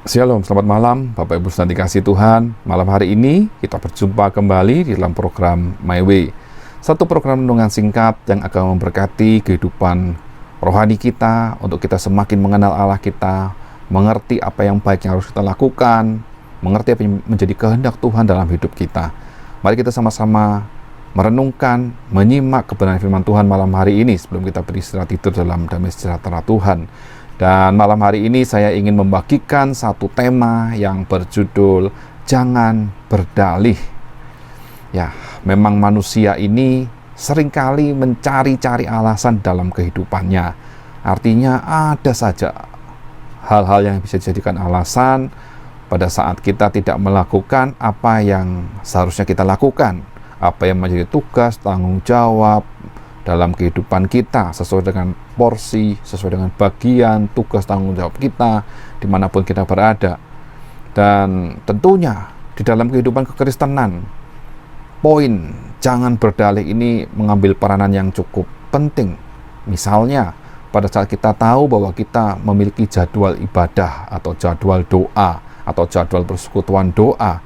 Shalom, selamat malam Bapak Ibu saudara dikasih Tuhan. Malam hari ini kita berjumpa kembali di dalam program My Way, satu program renungan singkat yang akan memberkati kehidupan rohani kita, untuk kita semakin mengenal Allah kita, mengerti apa yang baik yang harus kita lakukan, mengerti apa yang menjadi kehendak Tuhan dalam hidup kita. Mari kita sama-sama merenungkan, menyimak kebenaran firman Tuhan malam hari ini sebelum kita beristirahat tidur dalam damai sejahtera Tuhan. Dan malam hari ini saya ingin membagikan satu tema yang berjudul Jangan Berdalih. Ya, memang manusia ini seringkali mencari-cari alasan dalam kehidupannya. Artinya ada saja hal-hal yang bisa dijadikan alasan pada saat kita tidak melakukan apa yang seharusnya kita lakukan, apa yang menjadi tugas, tanggung jawab dalam kehidupan kita, sesuai dengan porsi, sesuai dengan bagian, tugas, tanggung jawab kita, dimanapun kita berada. Dan tentunya di dalam kehidupan kekristenan, poin jangan berdalih ini mengambil peranan yang cukup penting. Misalnya, pada saat kita tahu bahwa kita memiliki jadwal ibadah, atau jadwal doa, atau jadwal persekutuan doa.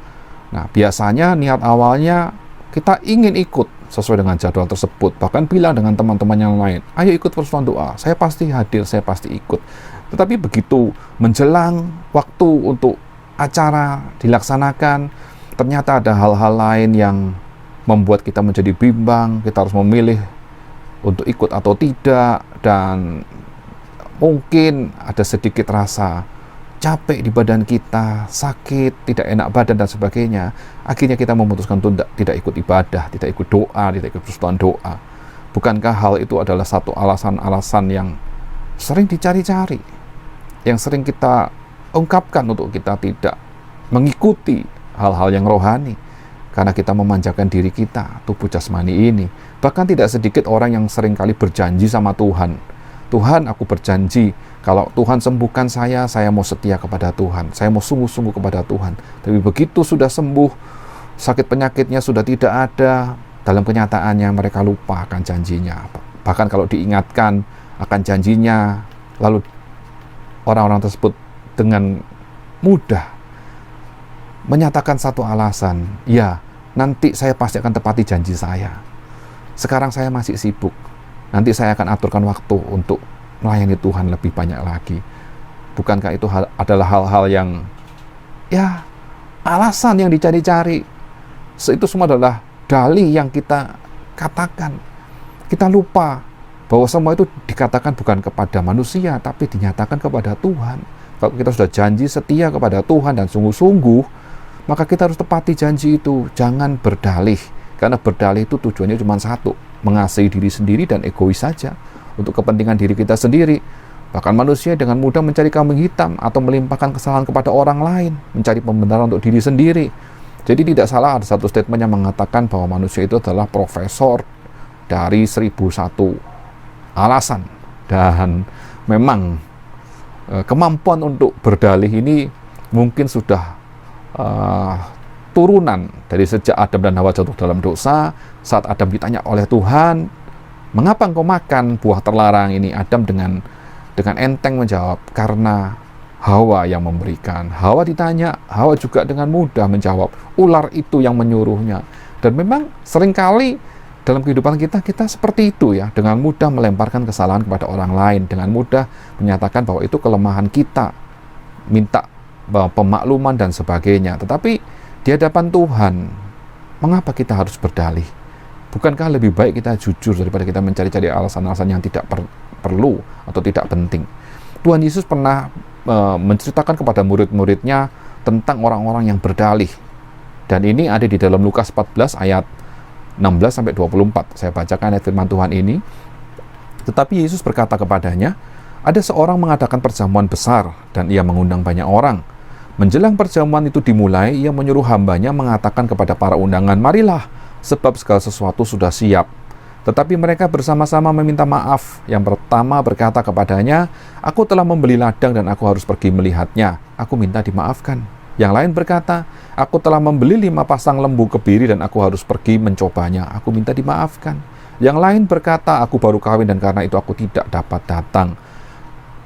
Nah, biasanya niat awalnya kita ingin ikut sesuai dengan jadwal tersebut, bahkan bilang dengan teman-teman yang lain, ayo ikut persekutuan doa, saya pasti hadir, saya pasti ikut. Tetapi begitu menjelang waktu untuk acara dilaksanakan, ternyata ada hal-hal lain yang membuat kita menjadi bimbang, kita harus memilih untuk ikut atau tidak, dan mungkin ada sedikit rasa capek di badan kita, sakit, tidak enak badan dan sebagainya. Akhirnya kita memutuskan untuk tidak ikut ibadah, tidak ikut doa, tidak ikut persekutuan doa. Bukankah hal itu adalah satu alasan-alasan yang sering dicari-cari, yang sering kita ungkapkan untuk kita tidak mengikuti hal-hal yang rohani, karena kita memanjakan diri kita, tubuh jasmani ini. Bahkan tidak sedikit orang yang seringkali berjanji sama Tuhan, Tuhan, aku berjanji, kalau Tuhan sembuhkan saya mau setia kepada Tuhan, saya mau sungguh-sungguh kepada Tuhan. Tapi begitu sudah sembuh, sakit penyakitnya sudah tidak ada, dalam kenyataannya mereka lupa akan janjinya. Bahkan kalau diingatkan akan janjinya, lalu orang-orang tersebut dengan mudah menyatakan satu alasan, ya, nanti saya pasti akan tepati janji saya. Sekarang saya masih sibuk, nanti saya akan aturkan waktu untuk melayani Tuhan lebih banyak lagi. Bukankah itu adalah hal-hal yang, ya, alasan yang dicari-cari? Itu semua adalah dalih yang kita katakan. Kita lupa bahwa semua itu dikatakan bukan kepada manusia, tapi dinyatakan kepada Tuhan. Kalau kita sudah janji setia kepada Tuhan dan sungguh-sungguh, maka kita harus tepati janji itu. Jangan berdalih, karena berdalih itu tujuannya cuma satu, mengasihi diri sendiri dan egois saja, untuk kepentingan diri kita sendiri. Bahkan manusia dengan mudah mencari kambing hitam atau melimpahkan kesalahan kepada orang lain, mencari pembenaran untuk diri sendiri. Jadi tidak salah ada satu statement yang mengatakan bahwa manusia itu adalah profesor dari 1001 alasan. Dan memang kemampuan untuk berdalih ini mungkin sudah turunan dari sejak Adam dan Hawa jatuh dalam dosa. Saat Adam ditanya oleh Tuhan, mengapa engkau makan buah terlarang ini? Adam dengan enteng menjawab, karena Hawa yang memberikan. Hawa ditanya, Hawa juga dengan mudah menjawab, ular itu yang menyuruhnya. Dan memang seringkali dalam kehidupan kita seperti itu, ya, dengan mudah melemparkan kesalahan kepada orang lain, dengan mudah menyatakan bahwa itu kelemahan kita, minta pemakluman dan sebagainya. Tetapi di hadapan Tuhan, mengapa kita harus berdalih? Bukankah lebih baik kita jujur daripada kita mencari-cari alasan-alasan yang tidak perlu atau tidak penting? Tuhan Yesus pernah menceritakan kepada murid-muridnya tentang orang-orang yang berdalih. Dan ini ada di dalam Lukas 14 ayat 16-24. Saya bacakan ayat firman Tuhan ini. Tetapi Yesus berkata kepadanya, ada seorang mengadakan perjamuan besar dan ia mengundang banyak orang. Menjelang perjamuan itu dimulai, ia menyuruh hambanya mengatakan kepada para undangan, marilah, sebab segala sesuatu sudah siap. Tetapi mereka bersama-sama meminta maaf. Yang pertama berkata kepadanya, aku telah membeli ladang dan aku harus pergi melihatnya. Aku minta dimaafkan. Yang lain berkata, aku telah membeli 5 pasang lembu kebiri dan aku harus pergi mencobanya. Aku minta dimaafkan. Yang lain berkata, aku baru kawin dan karena itu aku tidak dapat datang.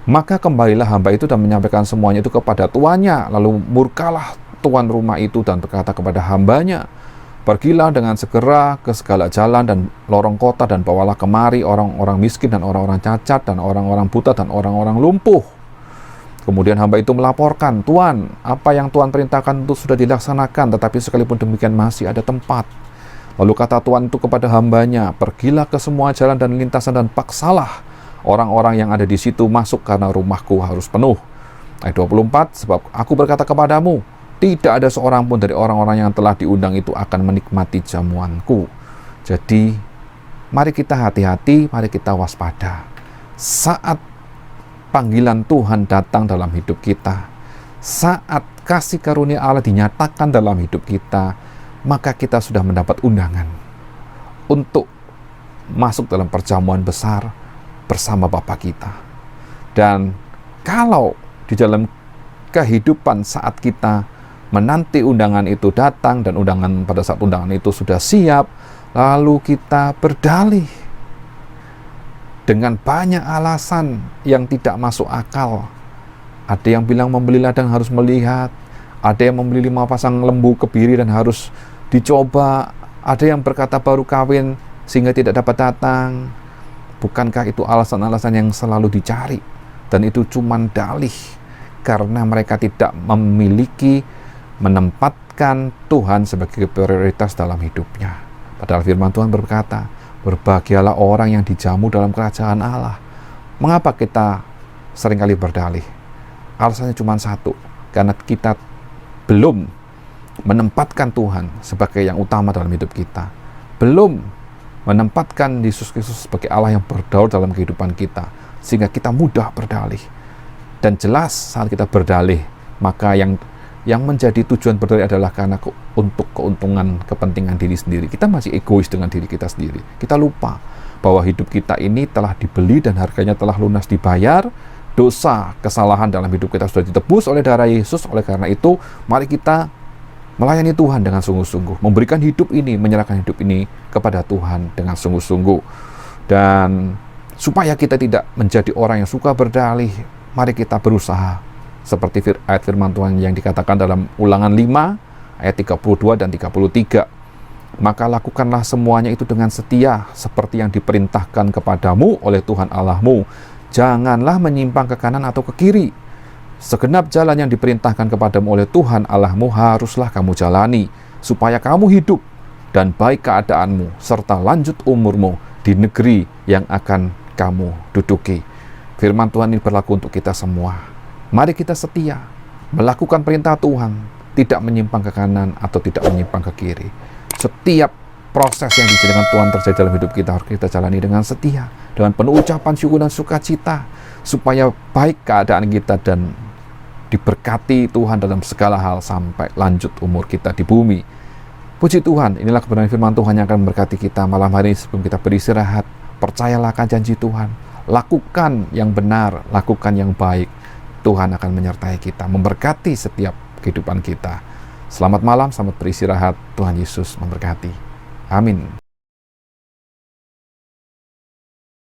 Maka kembalilah hamba itu dan menyampaikan semuanya itu kepada tuannya. Lalu murkalah tuan rumah itu dan berkata kepada hambanya, pergilah dengan segera ke segala jalan dan lorong kota dan bawalah kemari orang-orang miskin dan orang-orang cacat dan orang-orang buta dan orang-orang lumpuh. Kemudian hamba itu melaporkan, Tuan, apa yang Tuan perintahkan itu sudah dilaksanakan, tetapi sekalipun demikian masih ada tempat. Lalu kata Tuan itu kepada hambanya, pergilah ke semua jalan dan lintasan dan paksalah orang-orang yang ada di situ masuk karena rumahku harus penuh. Ayat 24, sebab aku berkata kepadamu, tidak ada seorang pun dari orang-orang yang telah diundang itu akan menikmati jamuanku. Jadi, mari kita hati-hati, mari kita waspada. Saat panggilan Tuhan datang dalam hidup kita, saat kasih karunia Allah dinyatakan dalam hidup kita, maka kita sudah mendapat undangan untuk masuk dalam perjamuan besar bersama Bapa kita. Dan kalau di dalam kehidupan saat kita menanti undangan itu datang dan pada saat undangan itu sudah siap, lalu kita berdalih dengan banyak alasan yang tidak masuk akal. Ada yang bilang membeli ladang harus melihat, ada yang membeli 5 pasang lembu kebiri dan harus dicoba, ada yang berkata baru kawin sehingga tidak dapat datang. Bukankah itu alasan-alasan yang selalu dicari? Dan itu cuma dalih karena mereka tidak menempatkan Tuhan sebagai prioritas dalam hidupnya. Padahal firman Tuhan berkata, berbahagialah orang yang dijamu dalam kerajaan Allah. Mengapa kita seringkali berdalih? Alasannya cuma satu, karena kita belum menempatkan Tuhan sebagai yang utama dalam hidup kita. Belum menempatkan Yesus Kristus sebagai Allah yang berdaulat dalam kehidupan kita, sehingga kita mudah berdalih. Dan jelas saat kita berdalih, maka yang menjadi tujuan berdalih adalah karena untuk keuntungan kepentingan diri sendiri. Kita masih egois dengan diri kita sendiri. Kita lupa bahwa hidup kita ini telah dibeli dan harganya telah lunas dibayar. Dosa, kesalahan dalam hidup kita sudah ditebus oleh darah Yesus. Oleh karena itu, mari kita melayani Tuhan dengan sungguh-sungguh, memberikan hidup ini, menyerahkan hidup ini kepada Tuhan dengan sungguh-sungguh. Dan supaya kita tidak menjadi orang yang suka berdalih, mari kita berusaha seperti ayat firman Tuhan yang dikatakan dalam Ulangan 5 ayat 32 dan 33. Maka lakukanlah semuanya itu dengan setia seperti yang diperintahkan kepadamu oleh Tuhan Allahmu. Janganlah menyimpang ke kanan atau ke kiri. Segenap jalan yang diperintahkan kepadamu oleh Tuhan Allahmu haruslah kamu jalani, supaya kamu hidup dan baik keadaanmu, serta lanjut umurmu di negeri yang akan kamu duduki. Firman Tuhan ini berlaku untuk kita semua. Mari kita setia, melakukan perintah Tuhan, tidak menyimpang ke kanan atau tidak menyimpang ke kiri. Setiap proses yang dijalankan Tuhan terjadi dalam hidup kita harus kita jalani dengan setia, dengan penuh ucapan syukur dan sukacita, supaya baik keadaan kita dan diberkati Tuhan dalam segala hal sampai lanjut umur kita di bumi. Puji Tuhan, inilah kebenaran firman Tuhan yang akan memberkati kita malam hari ini. Sebelum kita beristirahat, percayalah akan janji Tuhan. Lakukan yang benar, lakukan yang baik. Tuhan akan menyertai kita, memberkati setiap kehidupan kita. Selamat malam, selamat beristirahat. Tuhan Yesus memberkati. Amin.